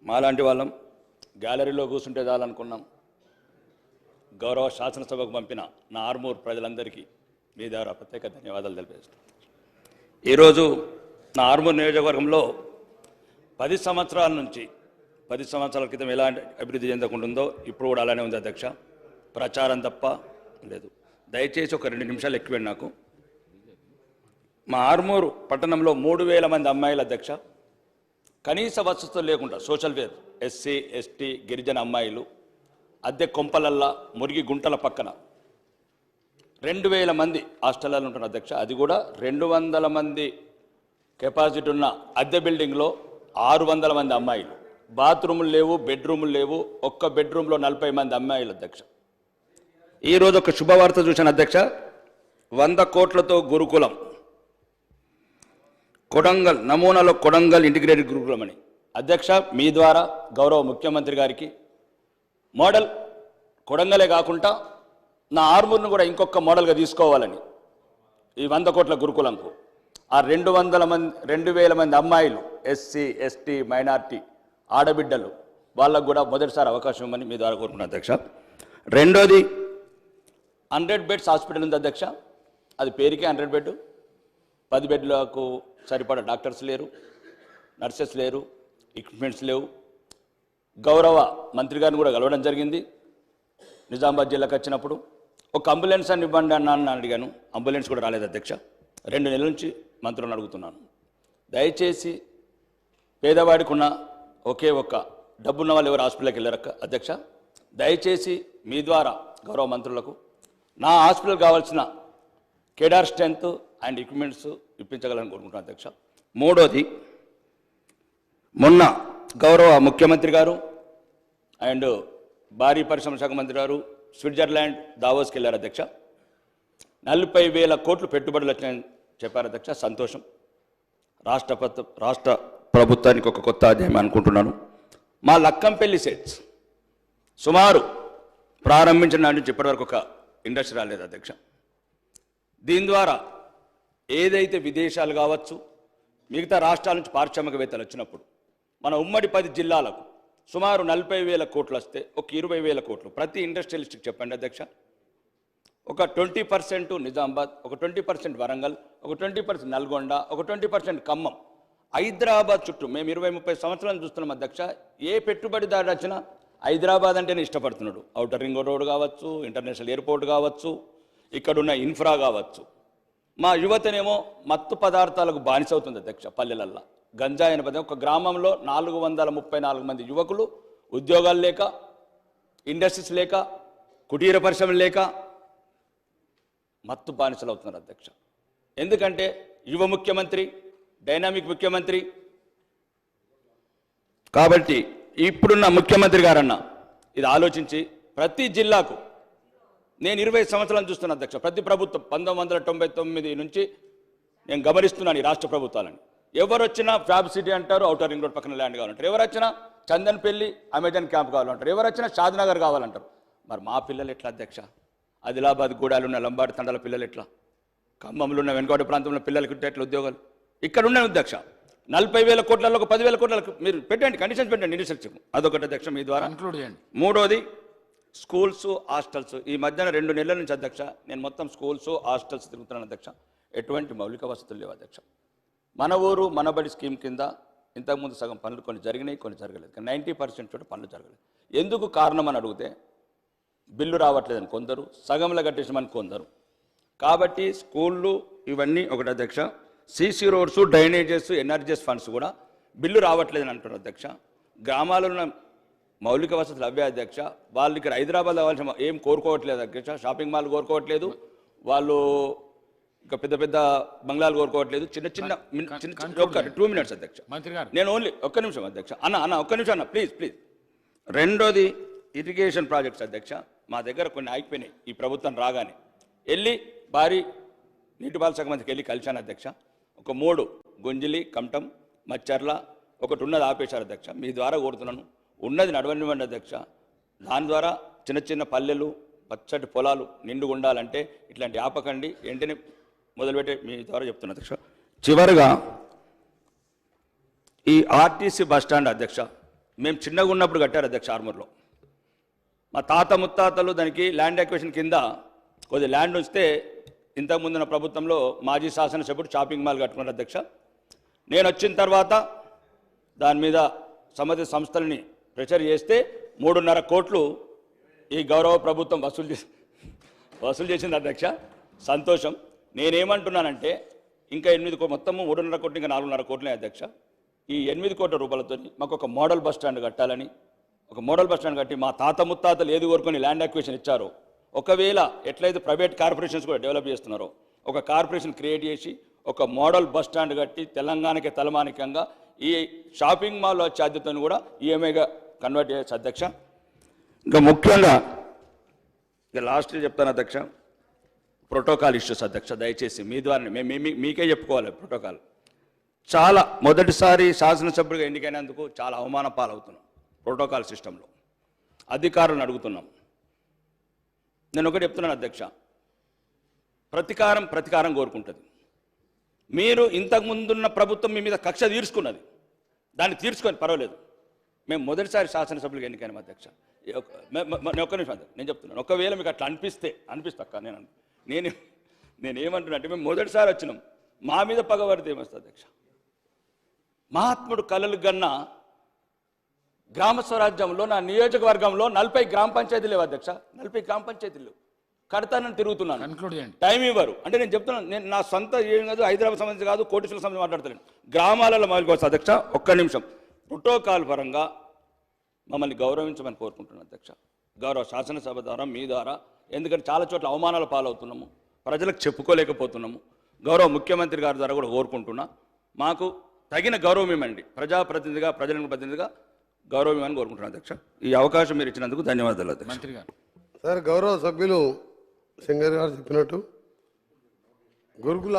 మాలాంటి వాళ్ళం గ్యాలరీలో కూర్చుంటే చాలనుకున్నాం. గౌరవ శాసనసభకు పంపిన నా ఆర్మూర్ ప్రజలందరికీ మీ ద్వారా ప్రత్యేక ధన్యవాదాలు తెలియజేస్తాను. ఈరోజు నా ఆర్మూర్ నియోజకవర్గంలో 10 సంవత్సరాల క్రితం ఎలాంటి అభివృద్ధి చెందకుండా ఉందో ఇప్పుడు కూడా అలానే ఉంది అధ్యక్ష. ప్రచారం తప్ప లేదు. దయచేసి ఒక 2 నిమిషాలు ఎక్కువండి నాకు. మా ఆర్మూరు పట్టణంలో 3000 మంది అమ్మాయిల అధ్యక్ష కనీస వసతులు లేకుండా సోషల్ వేర్ ఎస్సీ ఎస్టీ గిరిజన అమ్మాయిలు అద్దె కొంపలల్లా మురిగి గుంటల పక్కన 2000 మంది హాస్టల్లో ఉంటున్న అధ్యక్ష. అది కూడా 200 మంది కెపాసిటీ ఉన్న అద్దె బిల్డింగ్లో 600 మంది అమ్మాయిలు. బాత్రూములు లేవు, బెడ్రూములు లేవు. ఒక్క బెడ్రూమ్లో 40 మంది అమ్మాయిలు అధ్యక్ష. ఈరోజు ఒక శుభవార్త చూశాను అధ్యక్ష. 100 కోట్లతో గురుకులం కొడంగల్ నమూనాలో కొడంగల్ ఇంటిగ్రేటెడ్ గురుకులం అని అధ్యక్ష మీ ద్వారా గౌరవ ముఖ్యమంత్రి గారికి మోడల్ కొడంగలే కాకుండా నా ఆర్మూర్ను కూడా ఇంకొక మోడల్గా తీసుకోవాలని ఈ 100 కోట్ల గురుకులంకు ఆ 200 మంది అమ్మాయిలు ఎస్సీ ఎస్టీ మైనార్టీ ఆడబిడ్డలు వాళ్ళకు కూడా మొదటిసారి అవకాశం ఇవ్వమని మీ ద్వారా కోరుకున్నాను అధ్యక్ష. రెండోది 100 బెడ్స్ హాస్పిటల్ ఉంది అధ్యక్ష. అది పేరుకే 100 బెడ్. 10 బెడ్లకు సరిపడా డాక్టర్స్ లేరు, నర్సెస్ లేరు, ఎక్విప్మెంట్స్ లేవు. గౌరవ మంత్రి గారిని కూడా కలవడం జరిగింది నిజామాబాద్ జిల్లాకు వచ్చినప్పుడు. ఒక అంబులెన్స్ అని ఇవ్వండి అన్న అడిగాను. అంబులెన్స్ కూడా రాలేదు అధ్యక్ష. 2 నెలల నుంచి మంత్రులను అడుగుతున్నాను. దయచేసి పేదవాడికి ఉన్న ఒకే ఒక్క డబ్బున్న వాళ్ళు ఎవరు హాస్పిటల్కి వెళ్ళారక్క అధ్యక్ష. దయచేసి మీ ద్వారా గౌరవ మంత్రులకు నా హాస్పిటల్ కావాల్సిన కేడార్ స్ట్రెంత్ అండ్ ఎక్విప్మెంట్స్ ఇప్పించగలని కోరుకుంటున్నాను అధ్యక్ష. మూడోది, మొన్న గౌరవ ముఖ్యమంత్రి గారు అండ్ భారీ పరిశ్రమ శాఖ మంత్రి గారు స్విట్జర్లాండ్ దావోస్కి వెళ్ళారు అధ్యక్ష. 40,000 కోట్లు పెట్టుబడులు వచ్చాయని చెప్పారు అధ్యక్ష. సంతోషం. రాష్ట్ర ప్రభుత్వానికి ఒక కొత్త అధ్యాయం అనుకుంటున్నాను. మా లక్కంపల్లి సెట్స్ సుమారు ప్రారంభించిన నాటి నుంచి ఇప్పటివరకు ఒక ఇండస్ట్రీ రాలేదు అధ్యక్ష. దీని ద్వారా ఏదైతే విదేశాలు కావచ్చు మిగతా రాష్ట్రాల నుంచి పారిశ్రామికవేత్తలు వచ్చినప్పుడు మన ఉమ్మడి 10 జిల్లాలకు సుమారు 40,000 కోట్లు వస్తే ఒక 20,000 కోట్లు ప్రతి ఇండస్ట్రియలిస్ట్కి చెప్పండి అధ్యక్ష. ఒక 20% నిజామాబాద్, ఒక 20% వరంగల్, ఒక 20% నల్గొండ, ఒక 20% ఖమ్మం. హైదరాబాద్ చుట్టూ మేము 20-30 సంవత్సరాలు చూస్తున్నాం అధ్యక్ష. ఏ పెట్టుబడిదారు వచ్చినా హైదరాబాద్ అంటేనే ఇష్టపడుతున్నాడు. ఔటర్ రింగ్ రోడ్ కావచ్చు, ఇంటర్నేషనల్ ఎయిర్పోర్ట్ కావచ్చు, ఇక్కడున్న ఇన్ఫ్రా కావచ్చు. మా యువతనేమో మత్తు పదార్థాలకు బానిసవుతుంది అధ్యక్ష. పల్లెలల్లో గంజాయి అనే పదం. ఒక గ్రామంలో 434 మంది యువకులు ఉద్యోగాలు లేక, ఇండస్ట్రీస్ లేక, కుటీర పరిశ్రమలు లేక మత్తు బానిసలు అవుతున్నారు అధ్యక్ష. ఎందుకంటే యువ ముఖ్యమంత్రి, డైనామిక్ ముఖ్యమంత్రి. కాబట్టి ఇప్పుడున్న ముఖ్యమంత్రి గారన్న ఇది ఆలోచించి ప్రతి జిల్లాకు, నేను 20 సంవత్సరాలు చూస్తున్నా అధ్యక్ష. ప్రతి ప్రభుత్వం 1999 నుంచి నేను గమనిస్తున్నాను ఈ రాష్ట్ర ప్రభుత్వాలని. ఎవరు వచ్చినా ఫ్యాబ్ సిటీ అంటారు, ఔటర్ రింగ్ రోడ్ పక్కన ల్యాండ్ కావాలంటారు. ఎవరు వచ్చినా చందన్పల్లి అమెజాన్ క్యాంప్ కావాలంటారు. ఎవరు వచ్చినా షాద్నగర్ కావాలంటారు. మరి మా పిల్లలు ఎట్లా అధ్యక్ష? ఆదిలాబాద్ గూడాలు ఉన్న లంబాడి తండాల పిల్లలు ఎట్లా? ఖమ్మంలో ఉన్న వెనుకబడి ప్రాంతంలో పిల్లలకి ఎట్లా ఉద్యోగాలు? ఇక్కడ ఉన్న అధ్యక్ష 40,000 కోట్లలో ఒక 10,000 కోట్లకు మీరు పెట్టండి, కండిషన్స్ పెట్టండి ఇండస్ట్రీ. అదొకటి అధ్యక్ష మీ ద్వారా ఇంక్లూడ్ చేయండి. మూడోది స్కూల్స్, హాస్టల్స్. ఈ మధ్యన 2 నెలల నుంచి అధ్యక్ష నేను మొత్తం స్కూల్స్, హాస్టల్స్ తిరుగుతున్నాను అధ్యక్ష. ఎటువంటి మౌలిక వసతులు లేవు అధ్యక్ష. మన ఊరు మనబడి స్కీమ్ కింద ఇంతకుముందు సగం పనులు కొన్ని జరిగినాయి, కొన్ని జరగలేదు. 90% చోట పనులు జరగలేదు. ఎందుకు కారణం అని అడిగితే బిల్లు రావట్లేదని కొందరు, సగంలో కట్టేసామని కొందరు. కాబట్టి స్కూళ్ళు ఇవన్నీ ఒకటి అధ్యక్ష. CC roads, drainages, NREGS funds కూడా బిల్లు రావట్లేదని అంటున్నారు అధ్యక్ష. గ్రామాల్లో ఉన్న మౌలిక వసతులు అవే అధ్యక్ష. వాళ్ళు ఇక్కడ హైదరాబాద్ అవ్వాల్సిన ఏం కోరుకోవట్లేదు అధ్యక్ష. షాపింగ్ మాల్ కోరుకోవట్లేదు, వాళ్ళు ఇంకా పెద్ద పెద్ద బంగ్లాలు కోరుకోవట్లేదు. చిన్న 2 మినిట్స్ అధ్యక్ష. నేను ఓన్లీ ఒక్క నిమిషం అధ్యక్ష. ఒక్క నిమిషం అన్న ప్లీజ్. రెండోది ఇరిగేషన్ ప్రాజెక్ట్స్ అధ్యక్ష. మా దగ్గర కొన్ని ఆగిపోయినాయి. ఈ ప్రభుత్వం రాగానే వెళ్ళి భారీ నీటిపారుదల శాఖ మంత్రికి వెళ్ళి కలిశాను అధ్యక్ష. ఒక 3 గుంజిలి, కమటం, మచ్చర్ల ఒకటి ఉన్నది ఆపేశారు అధ్యక్ష. మీ ద్వారా కోరుతున్నాను ఉన్నది నడవనివ్వండి అధ్యక్ష. దాని ద్వారా చిన్న పల్లెలు, పచ్చటి పొలాలు నిండుగా ఉండాలంటే ఇట్లాంటి ఆపకండి, వెంటనే మొదలుపెట్టే మీ ద్వారా చెప్తున్నా అధ్యక్ష. చివరిగా ఈ ఆర్టీసీ బస్టాండ్ అధ్యక్ష మేము చిన్నగా ఉన్నప్పుడు కట్టారు అధ్యక్ష ఆర్మూర్లో. మా తాత ముత్తాతలు దానికి ల్యాండ్ అక్విజిషన్ కింద కొద్ది ల్యాండ్ ఉంచితే ఇంతకుముందున్న ప్రభుత్వంలో మాజీ శాసనసభ్యుడు షాపింగ్ మాల్ కట్టుకున్నారు అధ్యక్ష. నేను వచ్చిన తర్వాత దాని మీద సంబంధిత సంస్థలని ప్రెషర్ చేస్తే 3.5 కోట్లు ఈ గౌరవ ప్రభుత్వం వసూలు చేసింది అధ్యక్ష. సంతోషం. నేనేమంటున్నానంటే ఇంకా 8 కోట్లు, మొత్తము 3.5 కోట్లు, ఇంకా 4.5 కోట్లే అధ్యక్ష. ఈ 8 కోట్ల రూపాయలతో మాకు ఒక మోడల్ బస్ స్టాండ్ కట్టాలని, ఒక మోడల్ బస్ స్టాండ్ కట్టి మా తాత ముత్తాతలు ఏది కోరుకొని ల్యాండ్ అక్విజిషన్ ఇచ్చారో, ఒకవేళ ఎట్లయితే ప్రైవేట్ కార్పొరేషన్స్ కూడా డెవలప్ చేస్తున్నారో ఒక కార్పొరేషన్ క్రియేట్ చేసి ఒక మోడల్ బస్ స్టాండ్ కట్టి తెలంగాణకి తలమానికంగా ఈ షాపింగ్ మాల్ ఛార్జీతో కూడా ఈఎంఐగా కన్వర్ట్ చేయొచ్చు అధ్యక్ష. ఇంకా ముఖ్యంగా ఇక లాస్ట్ చెప్తాను అధ్యక్ష, ప్రోటోకాల్ ఇష్యూస్ అధ్యక్ష. దయచేసి మీ ద్వారా మీకే చెప్పుకోవాలి. ప్రోటోకాల్ చాలా మొదటిసారి శాసనసభ్యుడిగా ఎన్నికైనందుకు చాలా అవమాన పాలవుతున్నాం. ప్రోటోకాల్ సిస్టంలో అధికారులను అడుగుతున్నాం. నేను ఒకటి చెప్తున్నాను అధ్యక్ష, ప్రతీకారం కోరుకుంటుంది. మీరు ఇంతకుముందున్న ప్రభుత్వం మీ మీద కక్ష తీర్చుకున్నది, దాన్ని తీర్చుకొని పర్వాలేదు. మేము మొదటిసారి శాసనసభ్యులుగా ఎన్నికైనాం అధ్యక్ష. ఒక్క నిమిషం అధ్యక్ష, నేను చెప్తున్నాను. ఒకవేళ మీకు అట్లా అనిపిస్తా అక్క, నేనేమంటున్నా అంటే మేము మొదటిసారి వచ్చినాం, మా మీద పగబడితే ఏమొస్తుంది అధ్యక్ష? మహాత్ముడు కలలు గన్న గ్రామ స్వరాజ్యంలో నా నియోజకవర్గంలో 40 గ్రామ పంచాయతీలు లేవు అధ్యక్ష. 40 గ్రామ పంచాయతీలు కడతానని తిరుగుతున్నాను, టైం ఇవ్వరు. అంటే నేను చెప్తున్నాను, నేను నా సొంత ఏం కాదు, హైదరాబాద్ సంబంధించి కాదు, కోటేశ్వర సంబంధించి మాట్లాడతాను. గ్రామాలలో మొదలుకోవచ్చు అధ్యక్ష. ఒక్క నిమిషం. ప్రోటోకాల్ పరంగా మమ్మల్ని గౌరవించమని కోరుకుంటున్నాను అధ్యక్ష, గౌరవ శాసనసభ ద్వారా, మీ ద్వారా. ఎందుకంటే చాలా చోట్ల అవమానాల పాలవుతున్నాము, ప్రజలకు చెప్పుకోలేకపోతున్నాము. గౌరవ ముఖ్యమంత్రి గారి ద్వారా కూడా కోరుకుంటున్నా, మాకు తగిన గౌరవం ఇవ్వండి. ప్రజాప్రతినిధిగా, ప్రతినిధిగా గౌరవం ఇవ్వని కోరుకుంటున్నాను అధ్యక్ష. ఈ అవకాశం మీరు ఇచ్చినందుకు ధన్యవాదాలు అధ్యక్ష. మంత్రి గారు. సార్, గౌరవ సభ్యులు సింగర్ గారు చెప్పినట్టు గురుకుల